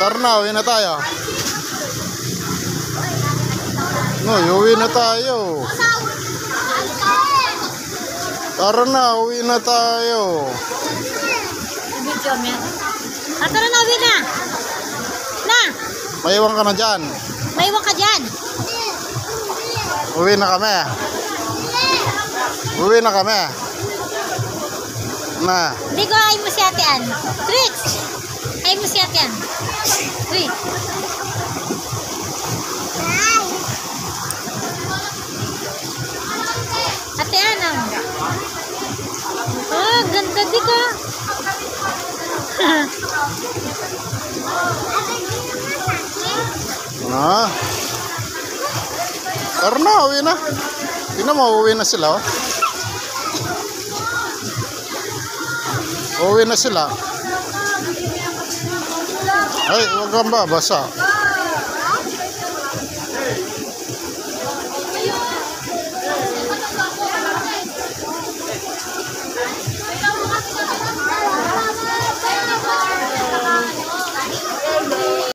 Tara na, uwi na tayo. No, uwi na tayo. Tara na, uwi na tayo. Tara na, uwi na. Na. Maiwan ka na dyan. Maiwan ka dyan. Uwi na kami. Uwi na kami. Na. Hindi ko ay mo si Ate Ann. Twitch. Ay mo si Ate Ann. Twitch. Ate Ann. Oh, ganda di ko. Na. Tara na, uwi na. Tingnan mo, uwi na sila. Uwi na sila. Ay, huwag kang babasa.